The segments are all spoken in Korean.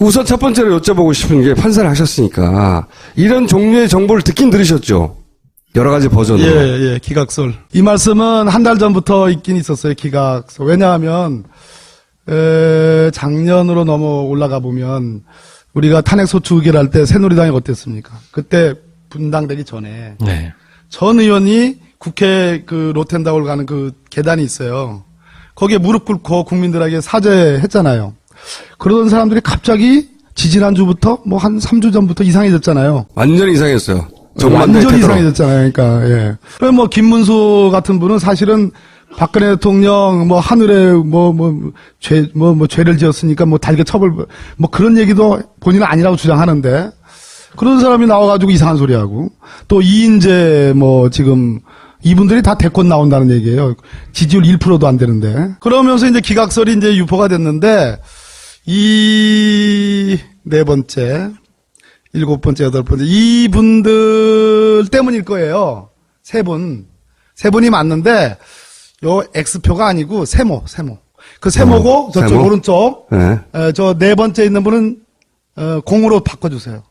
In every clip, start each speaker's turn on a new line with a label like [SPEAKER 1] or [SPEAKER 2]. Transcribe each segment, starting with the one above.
[SPEAKER 1] 우선 첫 번째로 여쭤보고 싶은 게 판사를 하셨으니까 이런 종류의 정보를 듣긴 들으셨죠? 여러 가지 버전으로.
[SPEAKER 2] 예, 기각설. 이 말씀은 한 달 전부터 있긴 있었어요, 기각설. 왜냐하면, 작년으로 넘어 올라가 보면, 우리가 탄핵소추 의결할 때 새누리당이 어땠습니까? 그때 분당되기 전에.
[SPEAKER 3] 네.
[SPEAKER 2] 전 의원이 국회 그 로텐다울 가는 그 계단이 있어요. 거기에 무릎 꿇고 국민들에게 사죄했잖아요. 그러던 사람들이 갑자기 지지난주부터 뭐 한 3주 전부터 이상해졌잖아요.
[SPEAKER 1] 완전히 이상했어요.
[SPEAKER 2] 완전히 이상해졌잖아요. 그러니까, 예. 그럼 뭐, 김문수 같은 분은 사실은 박근혜 대통령 뭐, 하늘에 죄를 지었으니까 뭐, 달게 처벌, 뭐, 그런 얘기도 본인은 아니라고 주장하는데, 그런 사람이 나와가지고 이상한 소리 하고, 또 이인재 뭐, 지금, 이분들이 다 대권 나온다는 얘기예요. 지지율 1%도 안 되는데. 그러면서 이제 기각설이 이제 유포가 됐는데, 이 네 번째, 7번째, 8번째. 이분들 때문일 거예요. 세 분이 맞는데, 요 X표가 아니고, 세모. 그 세모고, 저쪽
[SPEAKER 1] 세모?
[SPEAKER 2] 오른쪽.
[SPEAKER 1] 네.
[SPEAKER 2] 저 네 번째 있는 분은, 공으로 바꿔주세요.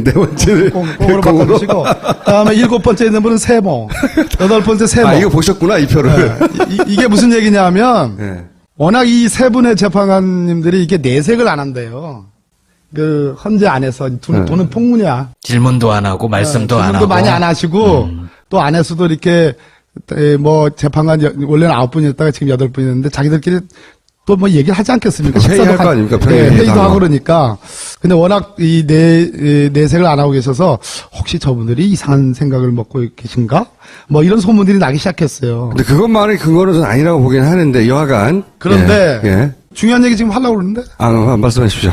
[SPEAKER 1] 네 번째를.
[SPEAKER 2] 공으로 바꿔주시고, 다음에 7번째 있는 분은 세모. 8번째 세모.
[SPEAKER 1] 아, 이거 보셨구나, 이 표를.
[SPEAKER 2] 이게 무슨 얘기냐 하면,
[SPEAKER 1] 네.
[SPEAKER 2] 워낙 이 세 분의 재판관님들이 이게 내색을 안 한대요. 그 헌재 안에서 돈은 폭문이야.
[SPEAKER 3] 질문도 안 하고 말씀도 안 하고.
[SPEAKER 2] 질문도 많이 안 하시고 또 안에서도 이렇게 뭐 재판관 원래는 9분이었다가 지금 8분이었는데 자기들끼리 또 뭐 얘기를 하지 않겠습니까?
[SPEAKER 1] 회의할 거 아닙니까?
[SPEAKER 2] 네, 회의도 하고 그러니까. 근데 워낙 이 내색을 안 하고 계셔서 혹시 저분들이 이상한 생각을 먹고 계신가? 뭐 이런 소문들이 나기 시작했어요.
[SPEAKER 1] 근데 그것만의 근거는 전 아니라고 보긴 하는데, 여하간.
[SPEAKER 2] 그런데
[SPEAKER 1] 예.
[SPEAKER 2] 중요한 얘기 지금 하려고 그러는데?
[SPEAKER 1] 말씀하십시오.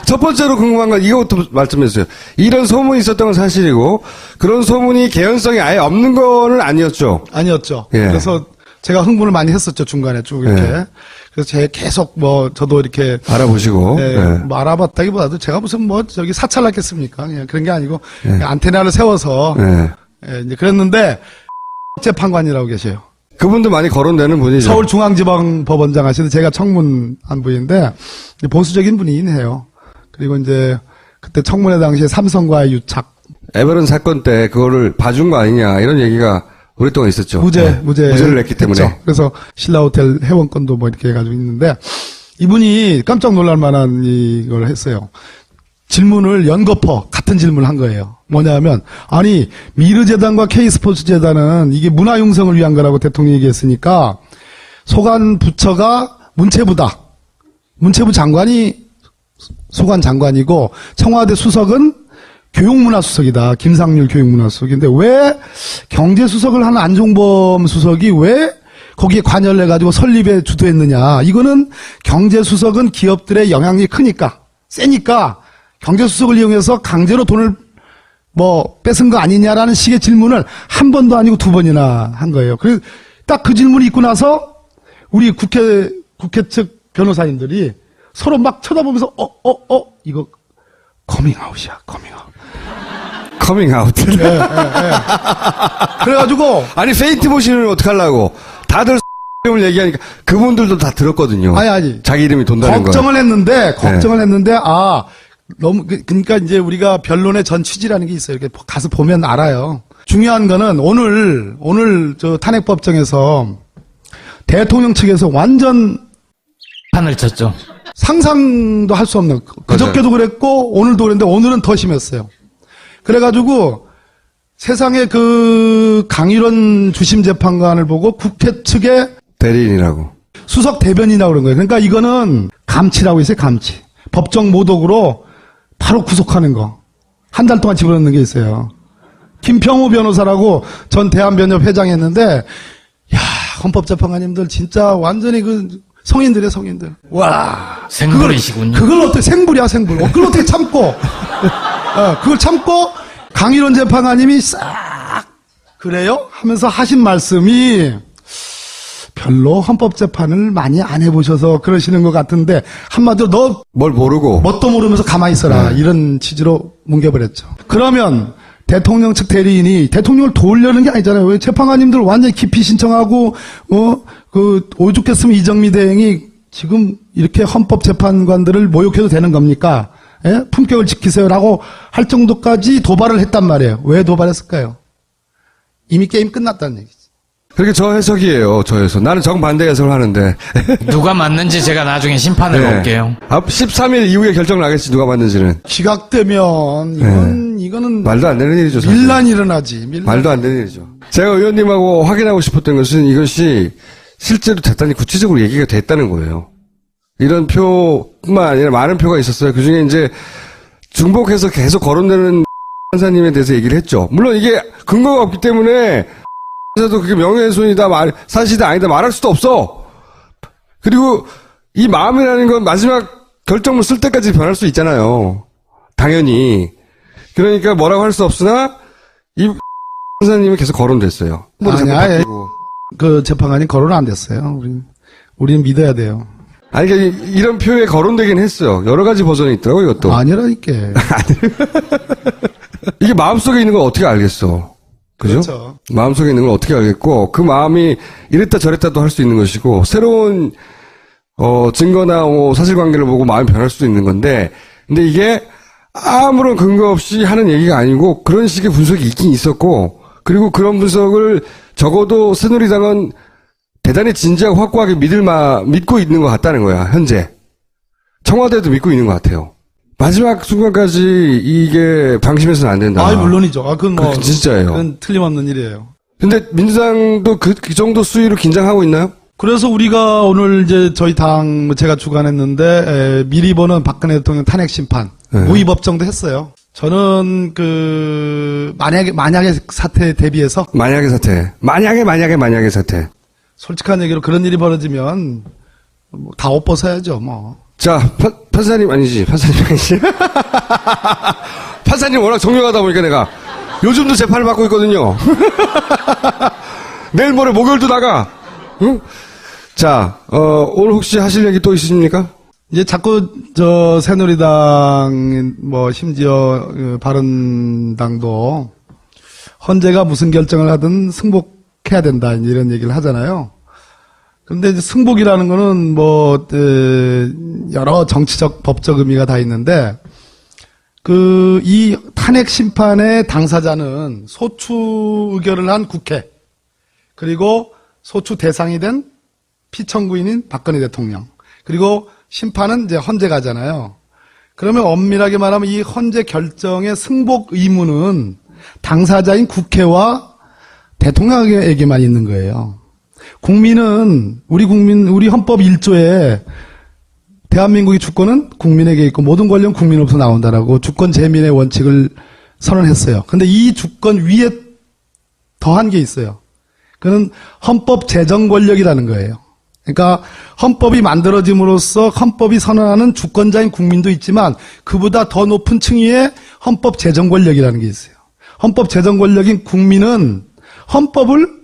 [SPEAKER 1] 첫 번째로 궁금한 건 이것부터 말씀해주세요. 이런 소문이 있었던 건 사실이고, 그런 소문이 개연성이 아예 없는 거는 아니었죠?
[SPEAKER 2] 아니었죠.
[SPEAKER 1] 예.
[SPEAKER 2] 그래서 제가 흥분을 많이 했었죠, 중간에 쭉 이렇게.
[SPEAKER 1] 예.
[SPEAKER 2] 그래서 제가 계속 저도 이렇게.
[SPEAKER 1] 알아보시고.
[SPEAKER 2] 예,
[SPEAKER 1] 예.
[SPEAKER 2] 뭐 알아봤다기보다도 제가 무슨 사찰났겠습니까? 그냥 그런 게 아니고, 그냥 안테나를 세워서.
[SPEAKER 1] 예.
[SPEAKER 2] 예, 이제 그랬는데, 재판관이라고 계세요.
[SPEAKER 1] 그분도 많이 거론되는 분이죠.
[SPEAKER 2] 서울중앙지방법원장 하시는 제가 청문한 분인데, 보수적인 분이긴 해요. 그리고 이제, 그때 청문회 당시에 삼성과의 유착.
[SPEAKER 1] 에버런 사건 때 그거를 봐준 거 아니냐, 이런 얘기가 오랫동안 있었죠.
[SPEAKER 2] 무죄를
[SPEAKER 1] 냈기 때문에.
[SPEAKER 2] 했죠. 그래서 신라호텔 회원권도 뭐 이렇게 해가지고 있는데, 이분이 깜짝 놀랄 만한 이걸 했어요. 질문을 연거푸 같은 질문을 한 거예요. 뭐냐면, 아니, 미르재단과 K스포츠재단은 이게 문화융성을 위한 거라고 대통령이 얘기했으니까, 소관 부처가 문체부다. 문체부 장관이 소관 장관이고, 청와대 수석은 교육문화수석이다. 김상률 교육문화수석인데, 왜 경제수석을 하는 안종범 수석이 왜 거기에 관여를 해가지고 설립에 주도했느냐. 이거는 경제수석은 기업들의 영향력이 크니까, 세니까, 경제수석을 이용해서 강제로 돈을 뺏은 거 아니냐라는 식의 질문을 한 번도 아니고 두 번이나 한 거예요. 그래서 딱 그 질문이 있고 나서 우리 국회 측 변호사님들이 서로 막 쳐다보면서 이거 커밍아웃이야, 커밍아웃.
[SPEAKER 1] 커밍아웃.
[SPEAKER 2] 예. 그래가지고
[SPEAKER 1] 아니, 페인트 보시는 어떡하려고. 다들 이름을 얘기하니까 그분들도 다 들었거든요.
[SPEAKER 2] 아니.
[SPEAKER 1] 자기 이름이 돈다는 거.
[SPEAKER 2] 걱정을 했는데, 너무, 그러니까 이제 우리가 변론의 전 취지라는 게 있어요. 이렇게 가서 보면 알아요. 중요한 거는 오늘 저 탄핵법정에서 대통령 측에서 완전
[SPEAKER 3] 판을 쳤죠.
[SPEAKER 2] 상상도 할 수 없는, 그저께도 그랬고, 오늘도 그랬는데, 오늘은 더 심했어요. 그래가지고, 세상에 그 강일원 주심재판관을 보고 국회 측의
[SPEAKER 1] 대리인이라고.
[SPEAKER 2] 수석 대변인이라고 그런 거예요. 그러니까 이거는 감치라고 있어요, 감치. 법정 모독으로 바로 구속하는 거. 한 달 동안 집어넣는 게 있어요. 김평우 변호사라고 전 대한변협 회장했는데, 헌법재판관님들 진짜 완전히 성인들이에요, 성인들. 와.
[SPEAKER 3] 생불이시군요.
[SPEAKER 2] 그걸 어떻게, 생불이야, 생불. 그걸 어떻게 참고, 그걸 참고, 강일원 재판관님이 싹, 그래요? 하면서 하신 말씀이, 별로 헌법재판을 많이 안 해보셔서 그러시는 것 같은데, 한마디로 너,
[SPEAKER 1] 뭘 모르고.
[SPEAKER 2] 뭣도 모르면서 가만히 있어라. 이런 취지로 뭉개버렸죠. 그러면, 대통령 측 대리인이 대통령을 도우려는 게 아니잖아요. 왜 재판관님들 완전히 기피 신청하고, 오죽했으면 이정미 대행이 지금 이렇게 헌법재판관들을 모욕해도 되는 겁니까? 예? 품격을 지키세요라고 할 정도까지 도발을 했단 말이에요. 왜 도발했을까요? 이미 게임 끝났다는 얘기죠.
[SPEAKER 1] 그렇게 저 해석이에요. 저 해석. 나는 정반대 해석을 하는데.
[SPEAKER 3] 누가 맞는지 제가 나중에 심판을
[SPEAKER 1] 네.
[SPEAKER 3] 볼게요.
[SPEAKER 1] 13일 이후에 결정 나겠지, 누가 맞는지는.
[SPEAKER 2] 기각되면 이거는
[SPEAKER 1] 말도 안 되는 일이죠, 사실.
[SPEAKER 2] 밀란이 일어나지.
[SPEAKER 1] 말도 안 되는 일이죠. 제가 의원님하고 확인하고 싶었던 것은 이것이 실제로 대단히 구체적으로 얘기가 됐다는 거예요. 이런 표뿐만 아니라 많은 표가 있었어요. 그 중에 이제 중복해서 계속 거론되는 판사님에 대해서 얘기를 했죠. 물론 이게 근거가 없기 때문에 도 그게 명예훼손이다, 사실이다, 아니다 말할 수도 없어. 그리고 이 마음이라는 건 마지막 결정문 쓸 때까지 변할 수 있잖아요. 당연히. 그러니까 뭐라고 할 수 없으나 이 판사님은 계속 거론됐어요.
[SPEAKER 2] 아니야, 그 재판관이 거론 안 됐어요. 우리는 믿어야 돼요.
[SPEAKER 1] 아니, 그러니까 이런 표에 거론되긴 했어요. 여러 가지 버전이 있더라고요, 이것도.
[SPEAKER 2] 아니라니까.
[SPEAKER 1] 이게 마음속에 있는 걸 어떻게 알겠어. 그죠?
[SPEAKER 2] 그렇죠.
[SPEAKER 1] 마음속에 있는 걸 어떻게 알겠고, 그 마음이 이랬다 저랬다도 할 수 있는 것이고, 새로운, 증거나 사실관계를 보고 마음이 변할 수도 있는 건데, 근데 이게 아무런 근거 없이 하는 얘기가 아니고, 그런 식의 분석이 있긴 있었고, 그리고 그런 분석을 적어도 새누리당은 대단히 진지하고 확고하게 믿고 있는 것 같다는 거야, 현재. 청와대도 믿고 있는 것 같아요. 마지막 순간까지 이게 방심해서는 안 된다.
[SPEAKER 2] 물론이죠. 그건 뭐.
[SPEAKER 1] 진짜예요.
[SPEAKER 2] 그건 틀림없는 일이에요.
[SPEAKER 1] 근데 민주당도 그 정도 수위로 긴장하고 있나요?
[SPEAKER 2] 그래서 우리가 오늘 이제 저희 당 제가 주관했는데 미리 보는 박근혜 대통령 탄핵 심판 모의 법정도 했어요. 저는 만약에 사태에 대비해서
[SPEAKER 1] 만약에 사태.
[SPEAKER 2] 솔직한 얘기로 그런 일이 벌어지면 다 옷 벗어야죠, 뭐.
[SPEAKER 1] 자, 판사님 아니지. 판사님 워낙 존경하다 보니까 내가 요즘도 재판을 받고 있거든요. 내일 모레 목요일도 나가. 응? 자, 오늘 혹시 하실 얘기 또 있으십니까?
[SPEAKER 2] 이제 자꾸 새누리당 심지어 바른당도 헌재가 무슨 결정을 하든 승복해야 된다 이런 얘기를 하잖아요. 근데 이제 승복이라는 거는 여러 정치적 법적 의미가 다 있는데 이 탄핵 심판의 당사자는 소추 의결을 한 국회 그리고 소추 대상이 된 피청구인인 박근혜 대통령 그리고 심판은 이제 헌재가잖아요. 그러면 엄밀하게 말하면 이 헌재 결정의 승복 의무는 당사자인 국회와 대통령에게만 있는 거예요. 우리 헌법 1조에 대한민국의 주권은 국민에게 있고 모든 권력은 국민으로부터 나온다라고 주권 재민의 원칙을 선언했어요. 근데 이 주권 위에 더한 게 있어요. 그는 헌법 제정 권력이라는 거예요. 그러니까 헌법이 만들어짐으로써 헌법이 선언하는 주권자인 국민도 있지만 그보다 더 높은 층위의 헌법 제정 권력이라는 게 있어요. 헌법 제정 권력인 국민은 헌법을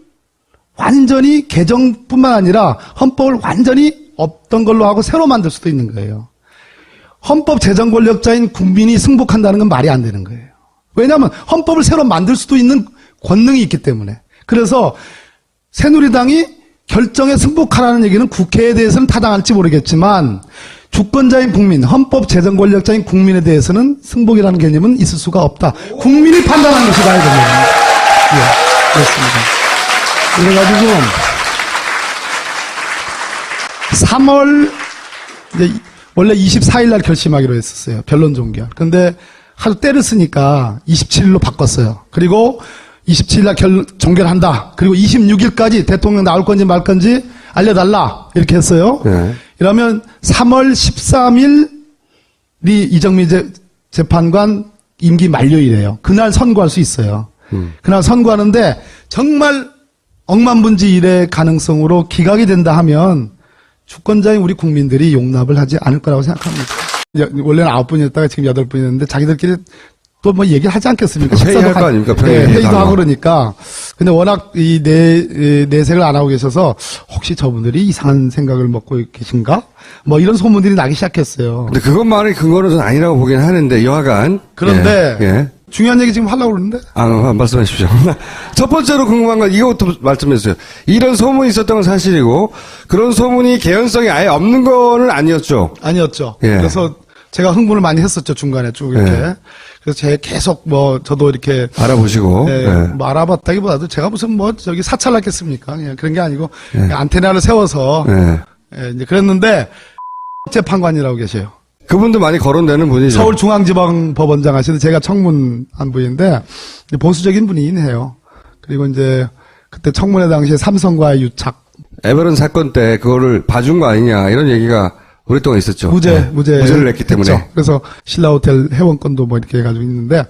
[SPEAKER 2] 완전히 개정뿐만 아니라 헌법을 완전히 없던 걸로 하고 새로 만들 수도 있는 거예요. 헌법 제정 권력자인 국민이 승복한다는 건 말이 안 되는 거예요. 왜냐하면 헌법을 새로 만들 수도 있는 권능이 있기 때문에. 그래서 새누리당이 결정에 승복하라는 얘기는 국회에 대해서는 타당할지 모르겠지만 주권자인 국민, 헌법 제정 권력자인 국민에 대해서는 승복이라는 개념은 있을 수가 없다. 국민이 판단하는 것이다. 예, 그렇습니다. 그래가지고 3월 원래 24일 날 결심하기로 했었어요. 변론 종결. 근데 하루 때를 쓰니까 27일로 바꿨어요. 그리고 27일 날 종결한다. 그리고 26일까지 대통령 나올 건지 말 건지 알려달라. 이렇게 했어요.
[SPEAKER 1] 네.
[SPEAKER 2] 이러면 3월 13일이 이정미 재판관 임기 만료일이에요. 그날 선고할 수 있어요. 그날 선고하는데 정말 억만분지일의 가능성으로 기각이 된다 하면 주권자인 우리 국민들이 용납을 하지 않을 거라고 생각합니다. 원래는 9분이었다가 지금 8분이었는데 자기들끼리 또 뭐 얘기를 하지 않겠습니까?
[SPEAKER 1] 회의할 거 아닙니까?
[SPEAKER 2] 회의도 하고 그러니까. 근데 워낙 이 내색을 안 하고 계셔서 혹시 저분들이 이상한 생각을 먹고 계신가? 뭐 이런 소문들이 나기 시작했어요.
[SPEAKER 1] 근데 그것만의 근거는 전 아니라고 보긴 하는데 여하간.
[SPEAKER 2] 그런데
[SPEAKER 1] 예.
[SPEAKER 2] 중요한 얘기 지금 하려고 그러는데.
[SPEAKER 1] 말씀해 주십시오. 첫 번째로 궁금한 건 이것부터 말씀해 주세요. 이런 소문이 있었던 건 사실이고, 그런 소문이 개연성이 아예 없는 거는 아니었죠?
[SPEAKER 2] 아니었죠.
[SPEAKER 1] 예.
[SPEAKER 2] 그래서 제가 흥분을 많이 했었죠, 중간에 쭉 이렇게.
[SPEAKER 1] 예.
[SPEAKER 2] 그래서 제가 계속 저도 이렇게.
[SPEAKER 1] 알아보시고.
[SPEAKER 2] 예,
[SPEAKER 1] 예.
[SPEAKER 2] 뭐 알아봤다기보다도 제가 무슨 사찰났겠습니까? 그냥 그런 게 아니고, 안테나를 세워서.
[SPEAKER 1] 예.
[SPEAKER 2] 예, 이제 그랬는데, 재판관이라고 계세요.
[SPEAKER 1] 그분도 많이 거론되는 분이죠.
[SPEAKER 2] 서울중앙지방법원장 하시는 제가 청문한 분인데, 보수적인 분이긴 해요. 그리고 이제, 그때 청문회 당시에 삼성과의 유착.
[SPEAKER 1] 에버런 사건 때 그거를 봐준 거 아니냐, 이런 얘기가 오랫동안 있었죠.
[SPEAKER 2] 무죄를
[SPEAKER 1] 냈기 때문에.
[SPEAKER 2] 했죠. 그래서 신라호텔 회원권도 뭐 이렇게 해가지고 있는데,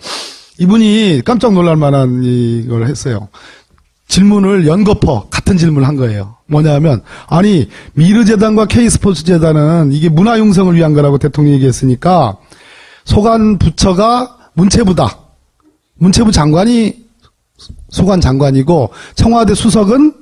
[SPEAKER 2] 이분이 깜짝 놀랄 만한 이걸 했어요. 질문을 연거푸 같은 질문을 한 거예요. 뭐냐면, 아니, 미르재단과 K스포츠재단은 이게 문화융성을 위한 거라고 대통령이 얘기했으니까, 소관 부처가 문체부다. 문체부 장관이 소관 장관이고, 청와대 수석은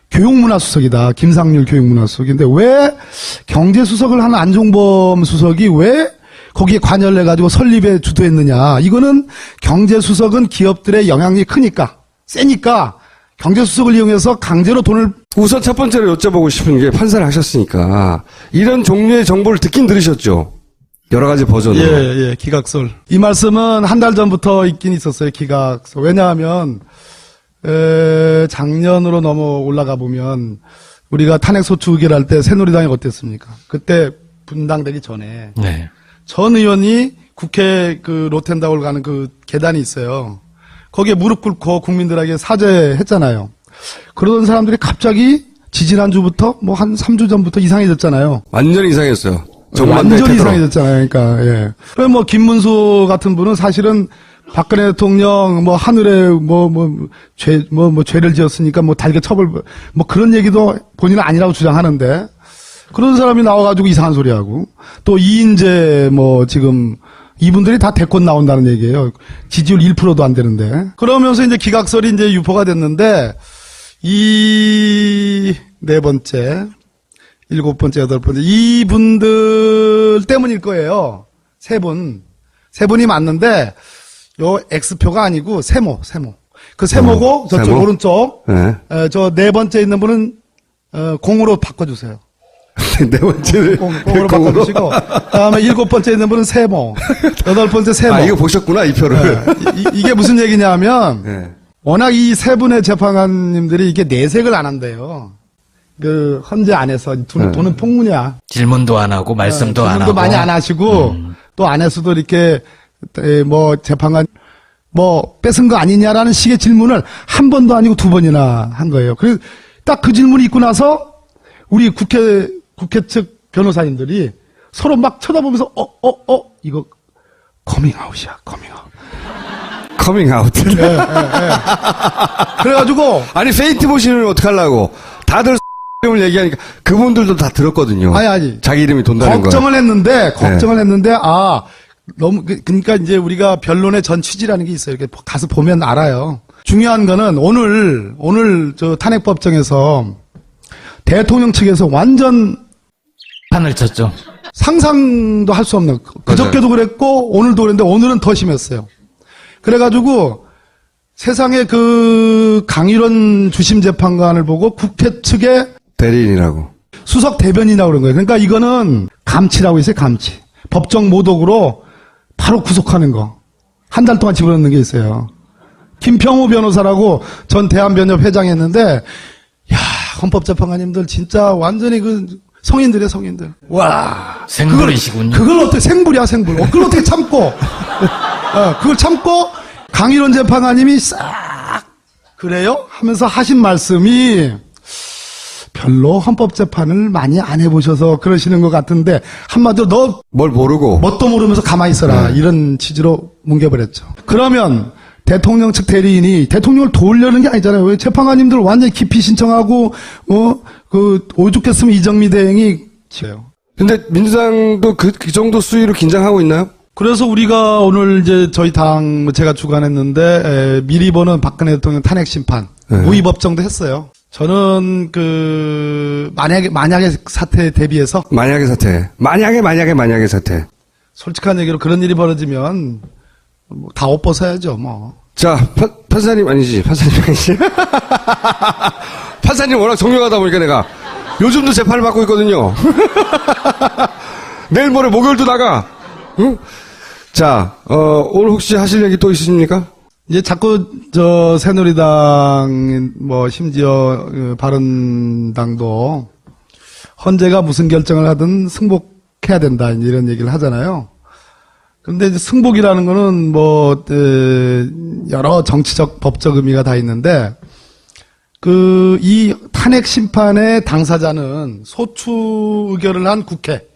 [SPEAKER 2] 교육문화수석이다. 김상률 교육문화수석인데, 왜 경제수석을 하는 안종범 수석이 왜 거기에 관여를 해가지고 설립에 주도했느냐. 이거는 경제수석은 기업들의 영향력이 크니까, 세니까, 경제수석을 이용해서 강제로 돈을.
[SPEAKER 1] 우선 첫 번째로 여쭤보고 싶은 게 판사를 하셨으니까 이런 종류의 정보를 듣긴 들으셨죠? 여러 가지 버전으로.
[SPEAKER 2] 예, 기각설. 이 말씀은 한 달 전부터 있긴 있었어요, 기각설. 왜냐하면, 작년으로 넘어 올라가 보면, 우리가 탄핵소추 의결할 때 새누리당이 어땠습니까? 그때 분당되기 전에.
[SPEAKER 3] 네.
[SPEAKER 2] 전 의원이 국회 로텐다울 가는 그 계단이 있어요. 거기에 무릎 꿇고 국민들에게 사죄했잖아요. 그러던 사람들이 갑자기 지지난주부터 뭐 한 3주 전부터 이상해졌잖아요.
[SPEAKER 1] 완전히 이상했어요.
[SPEAKER 2] 완전히 이상해졌잖아요. 그러니까, 예. 그럼 뭐 김문수 같은 분은 사실은 박근혜 대통령 뭐 하늘에 죄를 지었으니까 뭐 달게 처벌, 뭐 그런 얘기도 본인은 아니라고 주장하는데, 그런 사람이 나와가지고 이상한 소리 하고, 또 이인재 뭐 지금 이분들이 다 대권 나온다는 얘기예요. 지지율 1%도 안 되는데. 그러면서 이제 기각설이 이제 유포가 됐는데, 네 번째, 7번째, 8번째, 이분들 때문일 거예요. 세 분이 맞는데, 요 X표가 아니고 세모. 그 세모고, 저쪽
[SPEAKER 1] 세모?
[SPEAKER 2] 오른쪽,
[SPEAKER 1] 네.
[SPEAKER 2] 저 네 번째 있는 분은, 공으로 바꿔주세요.
[SPEAKER 1] 네 번째를.
[SPEAKER 2] 공으로 바꿔주시고, 다음에 7번째 있는 분은 세모, 8번째 세모.
[SPEAKER 1] 이거 보셨구나, 이 표를.
[SPEAKER 2] 네. 이게 무슨 얘기냐면,
[SPEAKER 1] 네.
[SPEAKER 2] 워낙 이 세 분의 재판관님들이 이게 내색을 안 한대요. 헌재 안에서 돈은 폭문이야.
[SPEAKER 3] 질문도 안 하고, 말씀도 안
[SPEAKER 2] 질문도
[SPEAKER 3] 하고.
[SPEAKER 2] 많이 안 하시고, 또 안에서도 이렇게, 뭐, 재판관, 뭐, 뺏은 거 아니냐라는 식의 질문을 한 번도 아니고 두 번이나 한 거예요. 그래서 딱 그 질문이 있고 나서, 우리 국회 측 변호사님들이 서로 막 쳐다보면서, 이거, 커밍아웃이야, 커밍아웃.
[SPEAKER 1] 커밍아웃.
[SPEAKER 2] 그래가지고.
[SPEAKER 1] 아니, 페이트 보시면 어떡하려고. 다들 이름을 얘기하니까 그분들도 다 들었거든요.
[SPEAKER 2] 아니.
[SPEAKER 1] 자기 이름이 돈다는 거.
[SPEAKER 2] 걱정을 했는데, 너무, 그러니까 이제 우리가 변론의 전 취지라는 게 있어요. 이렇게 가서 보면 알아요. 중요한 거는 오늘 저 탄핵법정에서 대통령 측에서 완전
[SPEAKER 3] 판을 쳤죠.
[SPEAKER 2] 상상도 할 수 없는, 그저께도 그랬고, 오늘도 그랬는데, 오늘은 더 심했어요. 그래가지고, 세상에 강일원 주심재판관을 보고 국회 측의
[SPEAKER 1] 대리인이라고.
[SPEAKER 2] 수석 대변인이라고 그런 거예요. 그러니까 이거는 감치라고 있어요, 감치. 법정 모독으로 바로 구속하는 거. 한 달 동안 집어넣는 게 있어요. 김평우 변호사라고 전 대한변협 회장했는데, 야, 헌법재판관님들 진짜 완전히 성인들이에요, 성인들. 와.
[SPEAKER 3] 생불이시군요.
[SPEAKER 2] 그걸 어떻게, 생불이야, 생불. 그걸 어떻게 참고, 그걸 참고, 강일원 재판관님이 싹, 그래요? 하면서 하신 말씀이, 별로 헌법재판을 많이 안 해보셔서 그러시는 것 같은데, 한마디로 너,
[SPEAKER 1] 뭘 모르고.
[SPEAKER 2] 뭣도 모르면서 가만히 있어라. 이런 취지로 뭉개버렸죠. 그러면, 대통령 측 대리인이 대통령을 도우려는 게 아니잖아요. 왜 재판관님들 완전히 기피 신청하고, 오죽했으면 이정미 대행이 지어요.
[SPEAKER 1] 근데 민주당도 그 정도 수위로 긴장하고 있나요?
[SPEAKER 2] 그래서 우리가 오늘 이제 저희 당 제가 주관했는데, 미리 보는 박근혜 대통령 탄핵 심판, 모의 법정도 했어요. 저는 만약의 사태에 대비해서.
[SPEAKER 1] 만약의 사태. 만약의 사태.
[SPEAKER 2] 솔직한 얘기로 그런 일이 벌어지면, 다 옷 벗어야죠, 뭐.
[SPEAKER 1] 자, 판사님 아니지. 판사님 워낙 정명하다 보니까 내가 요즘도 재판을 받고 있거든요. 내일 모레 목요일도 나가. 응? 자, 오늘 혹시 하실 얘기 또 있으십니까?
[SPEAKER 2] 이제 자꾸 새누리당 뭐 심지어 바른당도 헌재가 무슨 결정을 하든 승복해야 된다 이런 얘기를 하잖아요. 그런데 이제 승복이라는 거는 뭐 여러 정치적 법적 의미가 다 있는데 이 탄핵 심판의 당사자는 소추 의결을 한 국회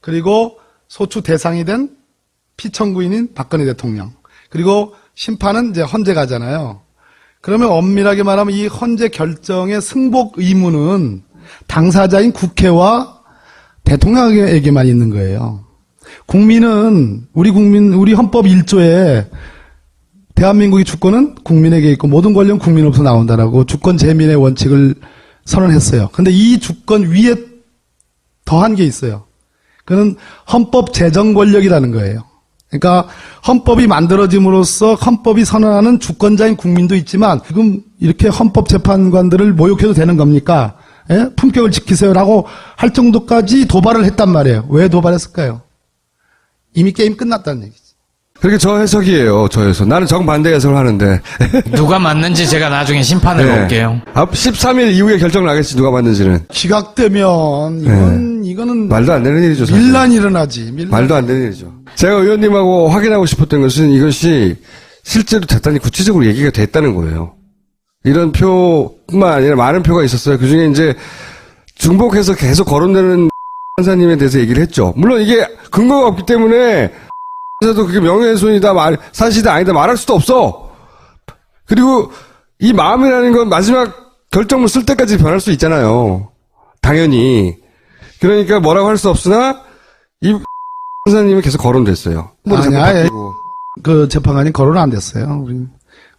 [SPEAKER 2] 그리고 소추 대상이 된 피청구인인 박근혜 대통령 그리고 심판은 이제 헌재가잖아요. 그러면 엄밀하게 말하면 이 헌재 결정의 승복 의무는 당사자인 국회와 대통령에게만 있는 거예요. 국민은 우리 헌법 1조에 대한민국의 주권은 국민에게 있고 모든 권력은 국민으로부터 나온다라고 주권 재민의 원칙을 선언했어요. 근데 이 주권 위에 더한 게 있어요. 그는 헌법 제정 권력이라는 거예요. 그러니까 헌법이 만들어짐으로써 헌법이 선언하는 주권자인 국민도 있지만 지금 이렇게 헌법재판관들을 모욕해도 되는 겁니까? 예? 품격을 지키세요라고 할 정도까지 도발을 했단 말이에요. 왜 도발했을까요? 이미 게임 끝났다는 얘기죠.
[SPEAKER 1] 그렇게 저 해석이에요. 저 해석. 나는 정반대 해석을 하는데.
[SPEAKER 3] 누가 맞는지 제가 나중에 심판을
[SPEAKER 1] 네.
[SPEAKER 3] 볼게요.
[SPEAKER 1] 13일 이후에 결정 나겠지, 누가 맞는지는.
[SPEAKER 2] 기각되면 이거는
[SPEAKER 1] 말도 안 되는 일이죠, 사실.
[SPEAKER 2] 밀란이 일어나지.
[SPEAKER 1] 말도 안 되는 일이죠. 제가 의원님하고 확인하고 싶었던 것은 이것이 실제로 대단히 구체적으로 얘기가 됐다는 거예요. 이런 표뿐만 아니라 많은 표가 있었어요. 그 중에 이제 중복해서 계속 거론되는 판사님에 대해서 얘기를 했죠. 물론 이게 근거가 없기 때문에 도 그게 명예훼손이다, 사실이다, 아니다 말할 수도 없어. 그리고 이 마음이라는 건 마지막 결정문 쓸 때까지 변할 수 있잖아요. 당연히. 그러니까 뭐라고 할 수 없으나 이 판사님이 계속 거론됐어요.
[SPEAKER 2] 아니야, 그 재판관이 거론 안 됐어요.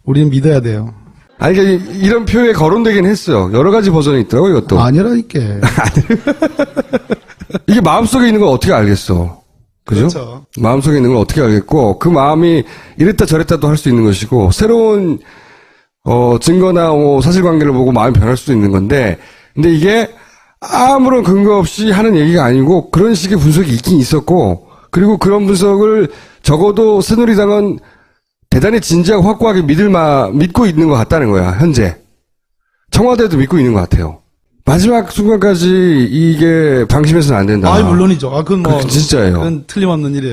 [SPEAKER 2] 우리는 믿어야 돼요.
[SPEAKER 1] 아니, 그러니까 이런 표에 거론되긴 했어요. 여러 가지 버전이 있더라고요, 이것도.
[SPEAKER 2] 아니라니까.
[SPEAKER 1] 이게 마음속에 있는 걸 어떻게 알겠어. 그죠?
[SPEAKER 2] 그렇죠.
[SPEAKER 1] 마음속에 있는 걸 어떻게 알겠고, 그 마음이 이랬다 저랬다도 할 수 있는 것이고, 새로운, 증거나 사실관계를 보고 마음이 변할 수도 있는 건데, 근데 이게 아무런 근거 없이 하는 얘기가 아니고, 그런 식의 분석이 있긴 있었고, 그리고 그런 분석을 적어도 새누리당은 대단히 진지하고 확고하게 믿고 있는 것 같다는 거야, 현재. 청와대도 믿고 있는 것 같아요. 마지막 순간까지 이게 방심해서는 안 된다.
[SPEAKER 2] 물론이죠. 그건
[SPEAKER 1] 진짜예요.
[SPEAKER 2] 그건 틀림없는 일이에요.